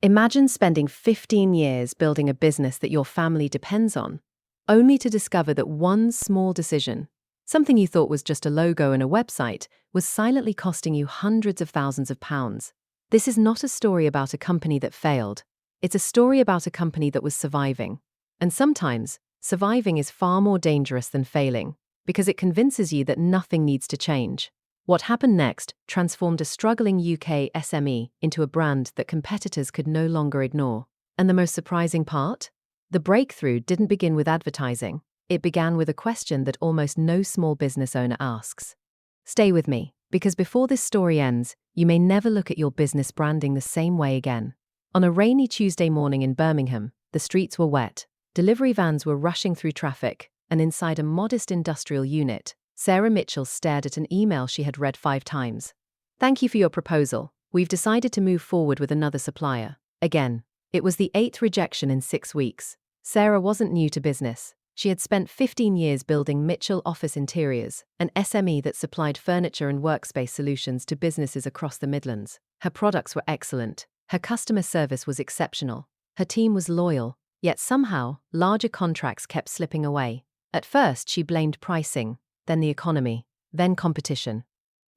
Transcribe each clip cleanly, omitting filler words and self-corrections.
Imagine spending 15 years building a business that your family depends on, only to discover that one small decision, something you thought was just a logo and a website, was silently costing you hundreds of thousands of pounds. This is not a story about a company that failed. It's a story about a company that was surviving. And sometimes, surviving is far more dangerous than failing, because it convinces you that nothing needs to change. What happened next transformed a struggling UK SME into a brand that competitors could no longer ignore. And the most surprising part? The breakthrough didn't begin with advertising. It began with a question that almost no small business owner asks. Stay with me, because before this story ends, you may never look at your business branding the same way again. On a rainy Tuesday morning in Birmingham, the streets were wet, delivery vans were rushing through traffic, and inside a modest industrial unit, Sarah Mitchell stared at an email she had read 5 times. "Thank you for your proposal. We've decided to move forward with another supplier." Again. It was the 8th rejection in 6 weeks. Sarah wasn't new to business. She had spent 15 years building Mitchell Office Interiors, an SME that supplied furniture and workspace solutions to businesses across the Midlands. Her products were excellent. Her customer service was exceptional. Her team was loyal. Yet somehow, larger contracts kept slipping away. At first, she blamed pricing, then the economy, then competition.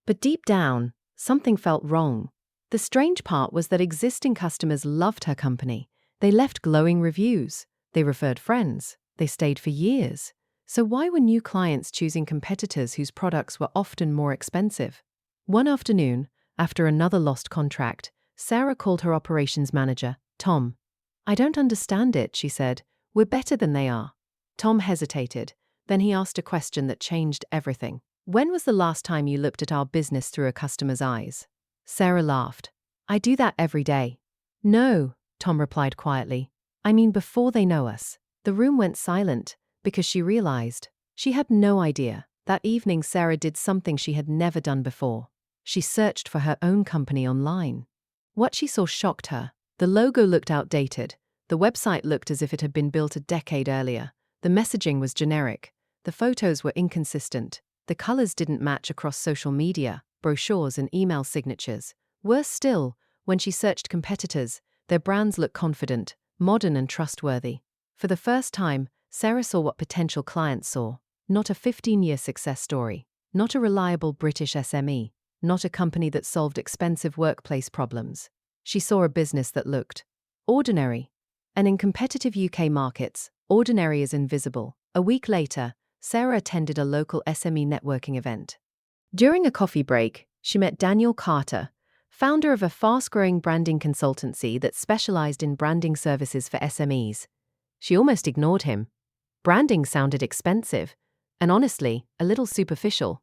But deep down, something felt wrong. The strange part was that existing customers loved her company. They left glowing reviews. They referred friends. They stayed for years. So why were new clients choosing competitors whose products were often more expensive? One afternoon, after another lost contract, Sarah called her operations manager, Tom. "I don't understand it," she said. "We're better than they are." Tom hesitated. Then he asked a question that changed everything. "When was the last time you looked at our business through a customer's eyes?" Sarah laughed. "I do that every day." "No," Tom replied quietly. "I mean before they know us." The room went silent, because she realized. She had no idea. That evening Sarah did something she had never done before. She searched for her own company online. What she saw shocked her. The logo looked outdated. The website looked as if it had been built a decade earlier. The messaging was generic. The photos were inconsistent. The colors didn't match across social media, brochures, and email signatures. Worse still, when she searched competitors, their brands looked confident, modern, and trustworthy. For the first time, Sarah saw what potential clients saw. Not a 15-year success story. Not a reliable British SME. Not a company that solved expensive workplace problems. She saw a business that looked ordinary. And in competitive UK markets, ordinary is invisible. A week later, Sarah attended a local SME networking event. During a coffee break, she met Daniel Carter, founder of a fast-growing branding consultancy that specialized in branding services for SMEs. She almost ignored him. Branding sounded expensive, and honestly, a little superficial.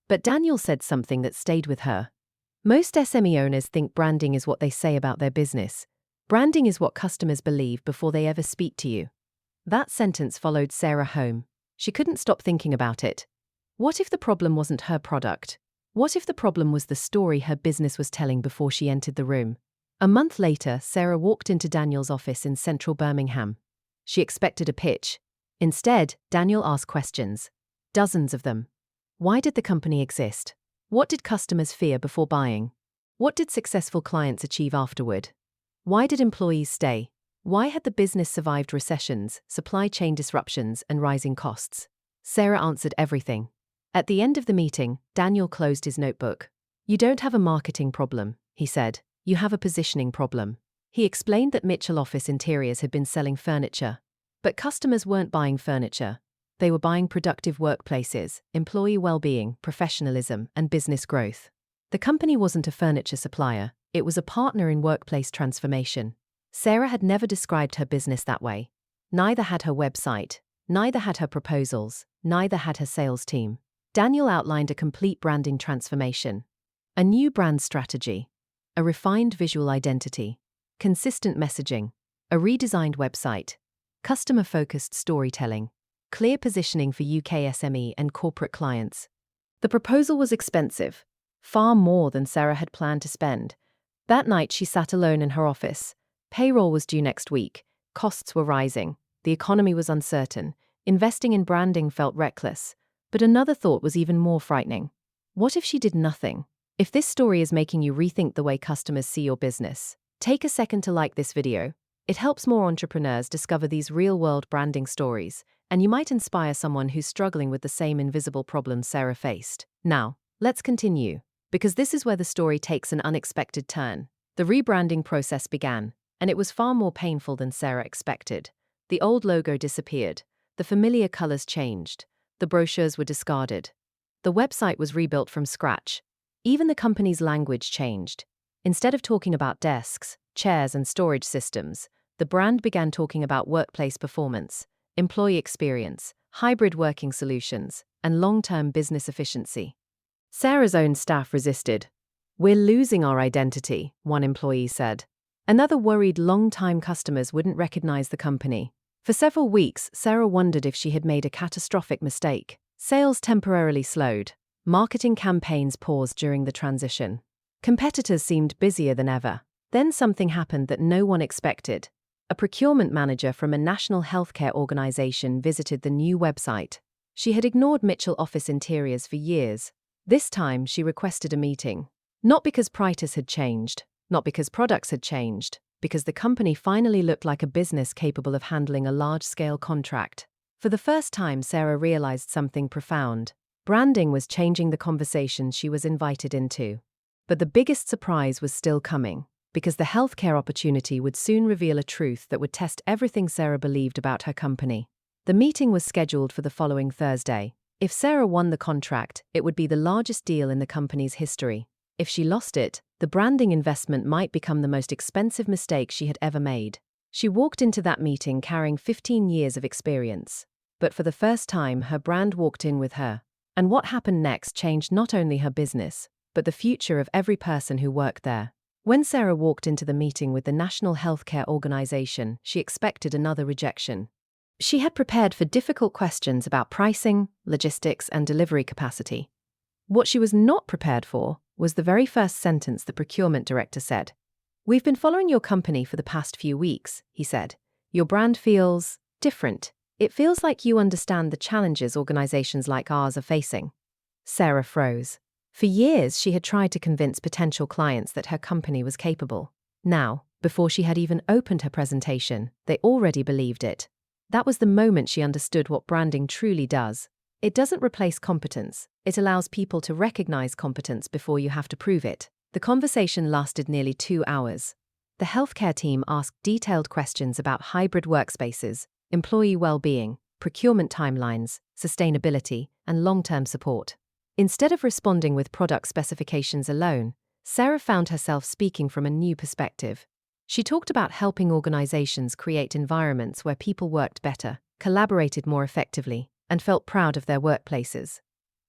But Daniel said something that stayed with her. Most SME owners think branding is what they say about their business. Branding is what customers believe before they ever speak to you. That sentence followed Sarah home. She couldn't stop thinking about it. What if the problem wasn't her product? What if the problem was the story her business was telling before she entered the room? A month later, Sarah walked into Daniel's office in central Birmingham. She expected a pitch. Instead, Daniel asked questions. Dozens of them. Why did the company exist? What did customers fear before buying? What did successful clients achieve afterward? Why did employees stay? Why had the business survived recessions, supply chain disruptions, and rising costs? Sarah answered everything. At the end of the meeting, Daniel closed his notebook. "You don't have a marketing problem," he said. "You have a positioning problem." He explained that Mitchell Office Interiors had been selling furniture. But customers weren't buying furniture. They were buying productive workplaces, employee well-being, professionalism, and business growth. The company wasn't a furniture supplier. It was a partner in workplace transformation. Sarah had never described her business that way. Neither had her website. Neither had her proposals. Neither had her sales team. Daniel outlined a complete branding transformation. A new brand strategy. A refined visual identity. Consistent messaging. A redesigned website. Customer-focused storytelling. Clear positioning for UK SME and corporate clients. The proposal was expensive. Far more than Sarah had planned to spend. That night she sat alone in her office. Payroll was due next week. Costs were rising. The economy was uncertain. Investing in branding felt reckless. But another thought was even more frightening. What if she did nothing? If this story is making you rethink the way customers see your business, Take a second to like this video. It helps more entrepreneurs discover these real-world branding stories, and you might inspire someone who's struggling with the same invisible problems Sarah faced. Now, let's continue, because this is where the story takes an unexpected turn. The rebranding process began, and it was far more painful than Sarah expected. The old logo disappeared, the familiar colors changed, the brochures were discarded. The website was rebuilt from scratch. Even the company's language changed. Instead of talking about desks, chairs, and storage systems, the brand began talking about workplace performance, employee experience, hybrid working solutions, and long-term business efficiency. Sarah's own staff resisted. "We're losing our identity," one employee said. Another worried long-time customers wouldn't recognize the company. For several weeks, Sarah wondered if she had made a catastrophic mistake. Sales temporarily slowed. Marketing campaigns paused during the transition. Competitors seemed busier than ever. Then something happened that no one expected. A procurement manager from a national healthcare organization visited the new website. She had ignored Mitchell office interiors for years. This time, she requested a meeting. Not because prices had changed, not because products had changed, because the company finally looked like a business capable of handling a large-scale contract. For the first time, Sarah realized something profound. Branding was changing the conversation she was invited into. But the biggest surprise was still coming, because the healthcare opportunity would soon reveal a truth that would test everything Sarah believed about her company. The meeting was scheduled for the following Thursday. If Sarah won the contract, it would be the largest deal in the company's history. If she lost it, the branding investment might become the most expensive mistake she had ever made. She walked into that meeting carrying 15 years of experience. But for the first time, her brand walked in with her. And what happened next changed not only her business, but the future of every person who worked there. When Sarah walked into the meeting with the National Healthcare Organization, she expected another rejection. She had prepared for difficult questions about pricing, logistics, and delivery capacity. What she was not prepared for was the very first sentence the procurement director said. "We've been following your company for the past few weeks," he said. "Your brand feels different. It feels like you understand the challenges organizations like ours are facing." Sarah froze. For years, she had tried to convince potential clients that her company was capable. Now, before she had even opened her presentation, they already believed it. That was the moment she understood what branding truly does. It doesn't replace competence. It allows people to recognize competence before you have to prove it. The conversation lasted nearly 2 hours. The healthcare team asked detailed questions about hybrid workspaces, employee well-being, procurement timelines, sustainability, and long-term support. Instead of responding with product specifications alone, Sarah found herself speaking from a new perspective. She talked about helping organizations create environments where people worked better, collaborated more effectively, and felt proud of their workplaces.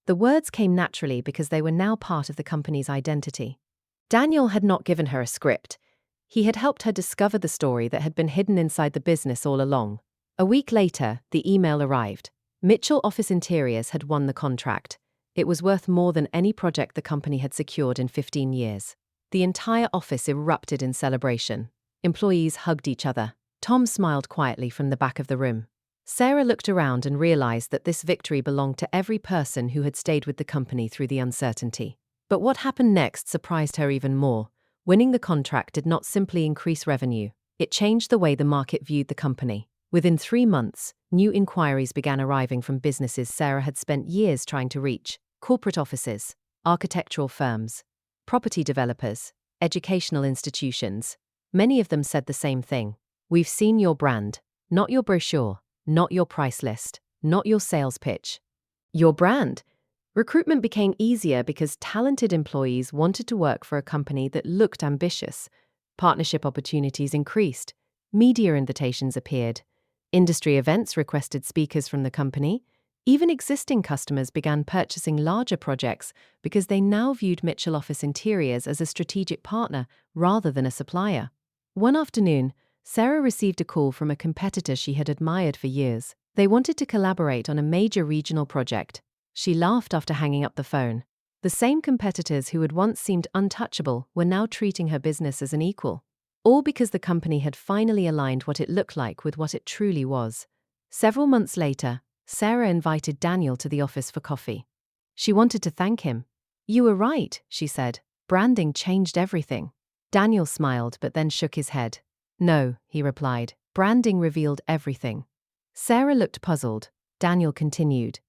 The words came naturally because they were now part of the company's identity. Daniel had not given her a script. He had helped her discover the story that had been hidden inside the business all along. A week later, the email arrived. Mitchell Office Interiors had won the contract. It was worth more than any project the company had secured in 15 years. The entire office erupted in celebration. Employees hugged each other. Tom smiled quietly from the back of the room. Sarah looked around and realized that this victory belonged to every person who had stayed with the company through the uncertainty. But what happened next surprised her even more. Winning the contract did not simply increase revenue. It changed the way the market viewed the company. Within 3 months, new inquiries began arriving from businesses Sarah had spent years trying to reach: corporate offices, architectural firms, property developers, educational institutions. Many of them said the same thing. "We've seen your brand, not your brochure, not your price list, not your sales pitch. Your brand." Recruitment became easier because talented employees wanted to work for a company that looked ambitious. Partnership opportunities increased. Media invitations appeared. Industry events requested speakers from the company. Even existing customers began purchasing larger projects because they now viewed Mitchell Office Interiors as a strategic partner rather than a supplier. One afternoon, Sarah received a call from a competitor she had admired for years. They wanted to collaborate on a major regional project. She laughed after hanging up the phone. The same competitors who had once seemed untouchable were now treating her business as an equal. All because the company had finally aligned what it looked like with what it truly was. Several months later, Sarah invited Daniel to the office for coffee. She wanted to thank him. "You were right," she said. "Branding changed everything." Daniel smiled but then shook his head. No, he replied. Branding revealed everything. Sarah looked puzzled. Daniel continued.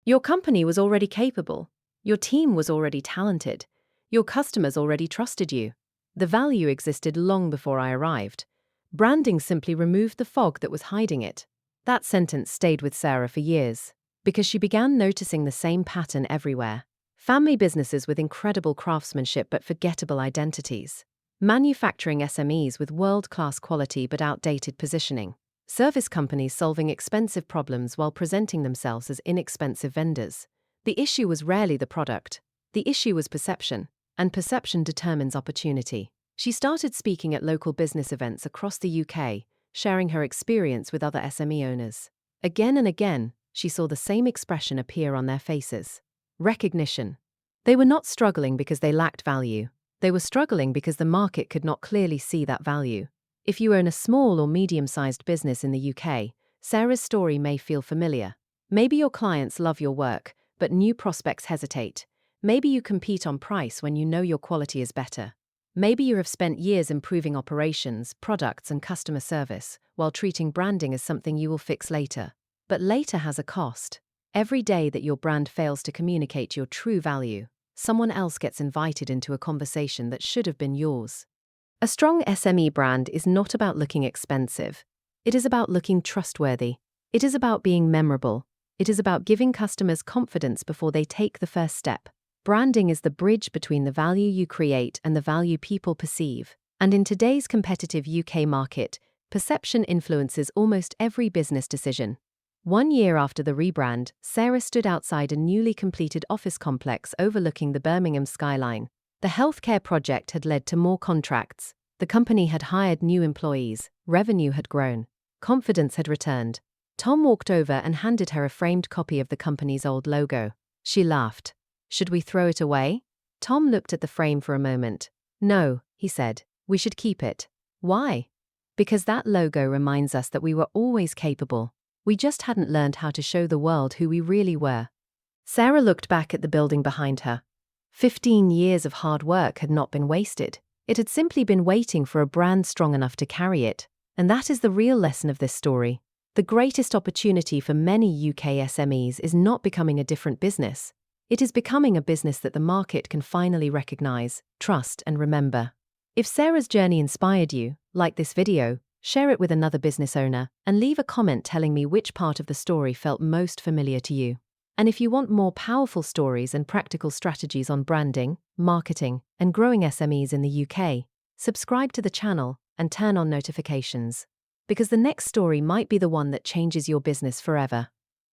Your company was already capable. Your team was already talented. Your customers already trusted you. The value existed long before I arrived. Branding simply removed the fog that was hiding it. That sentence stayed with Sarah for years, because she began noticing the same pattern everywhere. Family businesses with incredible craftsmanship but forgettable identities. Manufacturing SMEs with world-class quality but outdated positioning. Service companies solving expensive problems while presenting themselves as inexpensive vendors. The issue was rarely the product. The issue was perception, and perception determines opportunity. She started speaking at local business events across the UK, sharing her experience with other SME owners. Again and again, she saw the same expression appear on their faces. Recognition. They were not struggling because they lacked value. They were struggling because the market could not clearly see that value. If you own a small or medium-sized business in the UK, Sarah's story may feel familiar. Maybe your clients love your work, but new prospects hesitate. Maybe you compete on price when you know your quality is better. Maybe you have spent years improving operations, products, and customer service, while treating branding as something you will fix later. But later has a cost. Every day that your brand fails to communicate your true value, someone else gets invited into a conversation that should have been yours. A strong SME brand is not about looking expensive. It is about looking trustworthy. It is about being memorable. It is about giving customers confidence before they take the first step. Branding is the bridge between the value you create and the value people perceive. And in today's competitive UK market, perception influences almost every business decision. 1 year after the rebrand, Sarah stood outside a newly completed office complex overlooking the Birmingham skyline. The healthcare project had led to more contracts. The company had hired new employees. Revenue had grown. Confidence had returned. Tom walked over and handed her a framed copy of the company's old logo. She laughed. Should we throw it away? Tom looked at the frame for a moment. No, he said. We should keep it. Why? Because that logo reminds us that we were always capable. We just hadn't learned how to show the world who we really were. Sarah looked back at the building behind her. 15 years of hard work had not been wasted. It had simply been waiting for a brand strong enough to carry it. And that is the real lesson of this story. The greatest opportunity for many UK SMEs is not becoming a different business. It is becoming a business that the market can finally recognize, trust, and remember. If Sarah's journey inspired you, like this video, share it with another business owner, and leave a comment telling me which part of the story felt most familiar to you. And if you want more powerful stories and practical strategies on branding, marketing, and growing SMEs in the UK, subscribe to the channel and turn on notifications. Because the next story might be the one that changes your business forever.